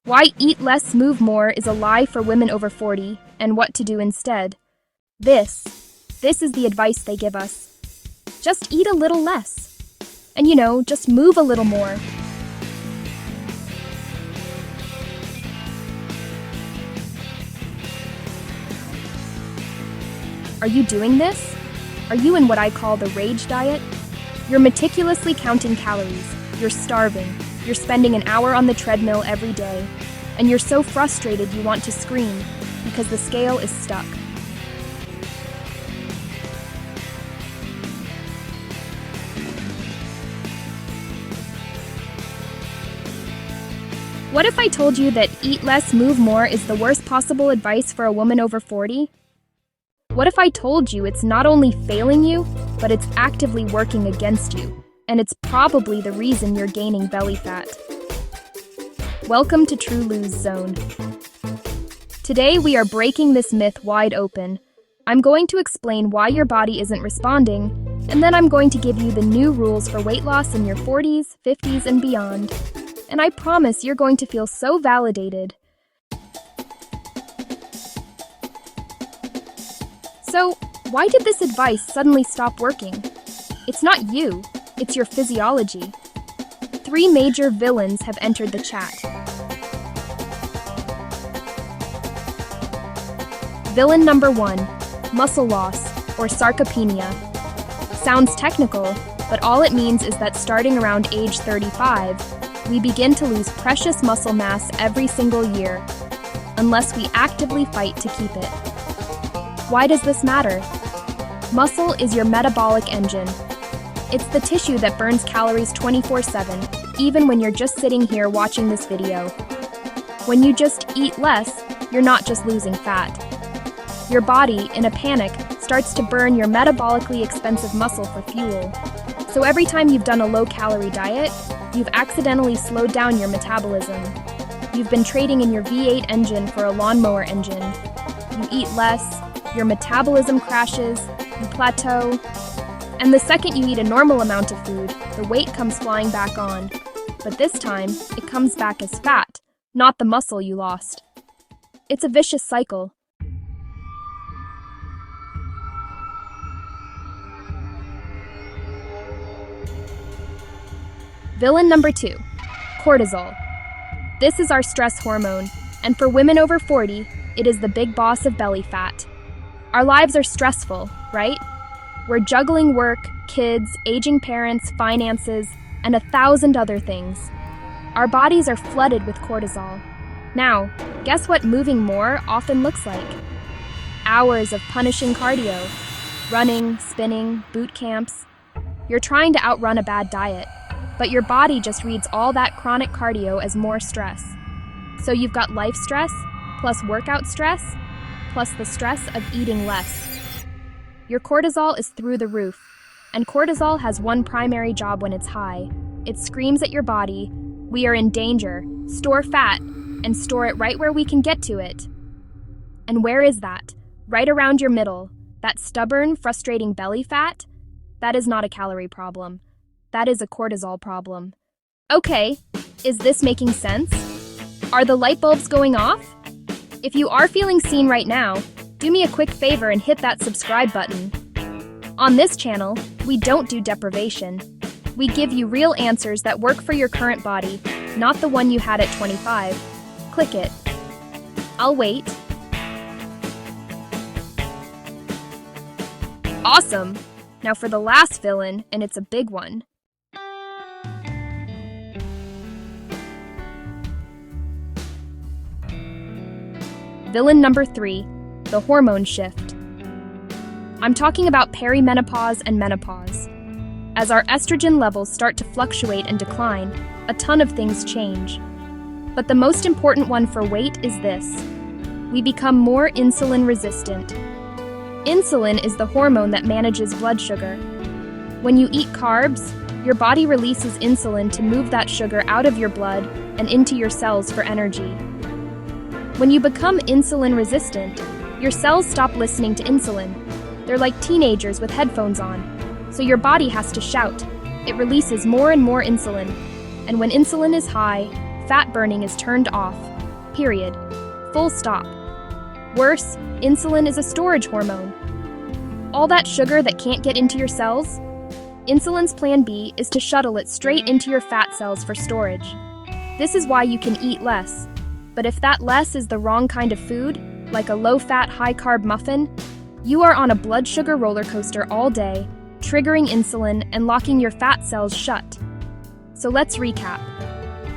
Why eat less, move more is a lie for women over 40, and what to do instead. This is the advice they give us. Just eat a little less. And just move a little more. Are you doing this? Are you in what I call the rage diet? You're meticulously counting calories. You're starving. You're spending an hour on the treadmill every day. And you're so frustrated you want to scream because the scale is stuck. What if I told you that eat less, move more is the worst possible advice for a woman over 40? What if I told you it's not only failing you, but it's actively working against you, and it's probably the reason you're gaining belly fat? Welcome to True Lose Zone. Today we are breaking this myth wide open. I'm going to explain why your body isn't responding, and then I'm going to give you the new rules for weight loss in your 40s, 50s, and beyond. And I promise you're going to feel so validated. So, why did this advice suddenly stop working? It's not you, it's your physiology. 3 major villains have entered the chat. Villain number 1, muscle loss, or sarcopenia. Sounds technical, but all it means is that starting around age 35, we begin to lose precious muscle mass every single year, unless we actively fight to keep it. Why does this matter? Muscle is your metabolic engine. It's the tissue that burns calories 24/7, even when you're just sitting here watching this video. When you just eat less, you're not just losing fat. Your body, in a panic, starts to burn your metabolically expensive muscle for fuel. So every time you've done a low-calorie diet, you've accidentally slowed down your metabolism. You've been trading in your V8 engine for a lawnmower engine. You eat less, your metabolism crashes, you plateau, and the second you eat a normal amount of food, the weight comes flying back on. But this time, it comes back as fat, not the muscle you lost. It's a vicious cycle. Villain number 2, cortisol. This is our stress hormone, and for women over 40, it is the big boss of belly fat. Our lives are stressful, right? We're juggling work, kids, aging parents, finances, and 1,000 other things. Our bodies are flooded with cortisol. Now, guess what moving more often looks like? Hours of punishing cardio, running, spinning, boot camps. You're trying to outrun a bad diet, but your body just reads all that chronic cardio as more stress. So you've got life stress, plus workout stress, plus the stress of eating less. Your cortisol is through the roof, and cortisol has one primary job when it's high. It screams at your body, "We are in danger, store fat, and store it right where we can get to it." And where is that? Right around your middle. That stubborn, frustrating belly fat? That is not a calorie problem. That is a cortisol problem. Okay, is this making sense? Are the light bulbs going off? If you are feeling seen right now, do me a quick favor and hit that subscribe button. On this channel, we don't do deprivation. We give you real answers that work for your current body, not the one you had at 25. Click it. I'll wait. Awesome! Now for the last villain, and it's a big one. Villain number 3, the hormone shift. I'm talking about perimenopause and menopause. As our estrogen levels start to fluctuate and decline, a ton of things change. But the most important one for weight is this. We become more insulin resistant. Insulin is the hormone that manages blood sugar. When you eat carbs, your body releases insulin to move that sugar out of your blood and into your cells for energy. When you become insulin resistant, your cells stop listening to insulin. They're like teenagers with headphones on. So your body has to shout. It releases more and more insulin. And when insulin is high, Fat burning is turned off. Period. Full stop. Worse, insulin is a storage hormone. All that sugar that can't get into your cells? Insulin's plan B is to shuttle it straight into your fat cells for storage. This is why you can eat less. But if that less is the wrong kind of food, like a low-fat, high-carb muffin, you are on a blood sugar roller coaster all day, triggering insulin and locking your fat cells shut. So let's recap.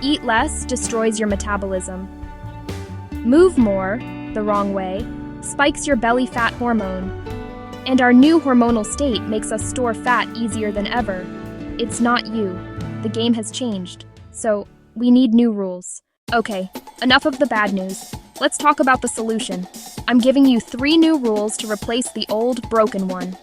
Eat less destroys your metabolism. Move more, the wrong way, spikes your belly fat hormone. And our new hormonal state makes us store fat easier than ever. It's not you. The game has changed. So, we need new rules. Okay, enough of the bad news. Let's talk about the solution. I'm giving you 3 new rules to replace the old, broken one.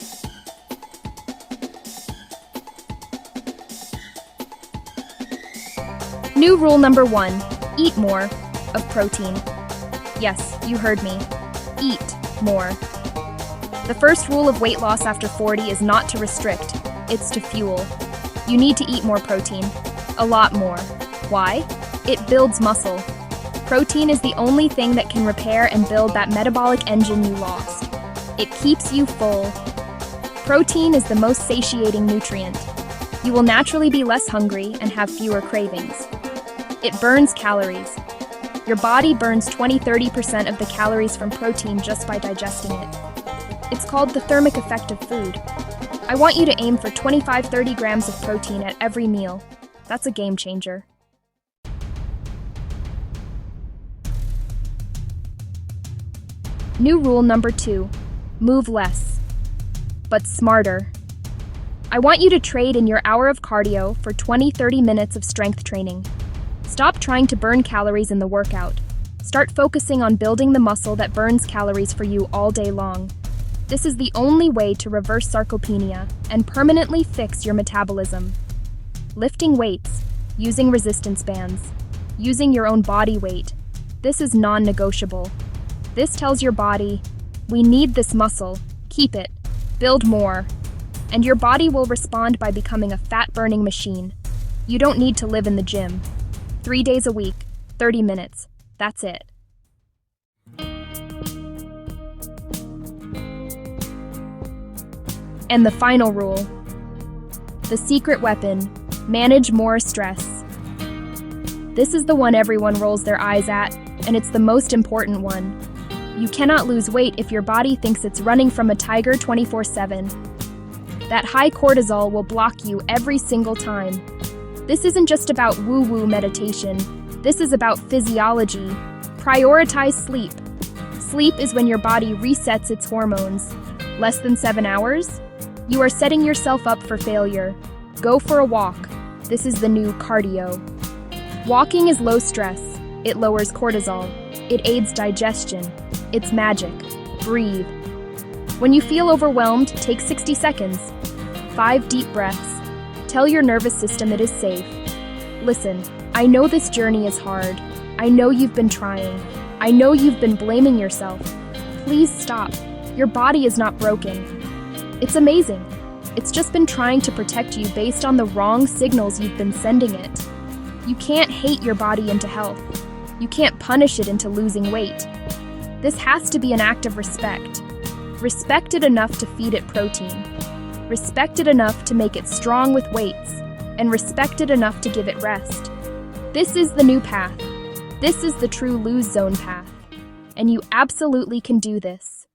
New rule number 1, eat more of protein. Yes, you heard me. Eat more. The first rule of weight loss after 40 is not to restrict, it's to fuel. You need to eat more protein. A lot more. Why? It builds muscle. Protein is the only thing that can repair and build that metabolic engine you lost. It keeps you full. Protein is the most satiating nutrient. You will naturally be less hungry and have fewer cravings. It burns calories. Your body burns 20–30% of the calories from protein just by digesting it. It's called the thermic effect of food. I want you to aim for 25–30 grams of protein at every meal. That's a game changer. New rule number 2, move less, but smarter. I want you to trade in your hour of cardio for 20–30 minutes of strength training. Stop trying to burn calories in the workout. Start focusing on building the muscle that burns calories for you all day long. This is the only way to reverse sarcopenia and permanently fix your metabolism. Lifting weights, using resistance bands, using your own body weight, this is non-negotiable. This tells your body, we need this muscle, keep it, build more. And your body will respond by becoming a fat-burning machine. You don't need to live in the gym. 3 days a week, 30 minutes, that's it. And the final rule, the secret weapon, manage more stress. This is the one everyone rolls their eyes at, and it's the most important one. You cannot lose weight if your body thinks it's running from a tiger 24/7. That high cortisol will block you every single time. This isn't just about woo-woo meditation. This is about physiology. Prioritize sleep. Sleep is when your body resets its hormones. Less than 7 hours? You are setting yourself up for failure. Go for a walk. This is the new cardio. Walking is low stress. It lowers cortisol. It aids digestion. It's magic. Breathe. When you feel overwhelmed, take 60 seconds. 5 deep breaths. Tell your nervous system it is safe. Listen, I know this journey is hard. I know you've been trying. I know you've been blaming yourself. Please stop. Your body is not broken. It's amazing. It's just been trying to protect you based on the wrong signals you've been sending it. You can't hate your body into health. You can't punish it into losing weight. This has to be an act of respect. Respect it enough to feed it protein. Respect it enough to make it strong with weights. And respect it enough to give it rest. This is the new path. This is the true lose zone path. And you absolutely can do this.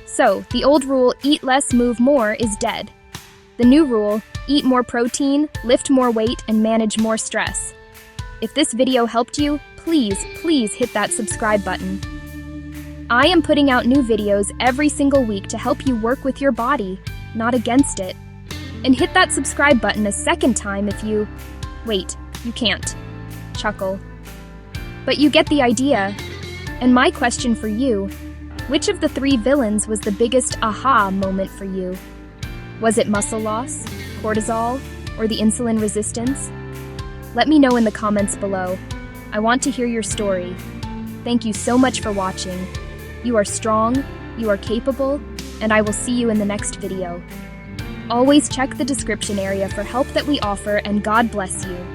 So, the old rule, eat less, move more, is dead. The new rule, eat more protein, lift more weight, and manage more stress. If this video helped you, please hit that subscribe button. I am putting out new videos every single week to help you work with your body, not against it. And hit that subscribe button a second time if you... Wait, you can't. Chuckle. But you get the idea. And my question for you, which of the 3 villains was the biggest aha moment for you? Was it muscle loss, cortisol, or the insulin resistance? Let me know in the comments below. I want to hear your story. Thank you so much for watching. You are strong, you are capable, and I will see you in the next video. Always check the description area for help that we offer, and God bless you.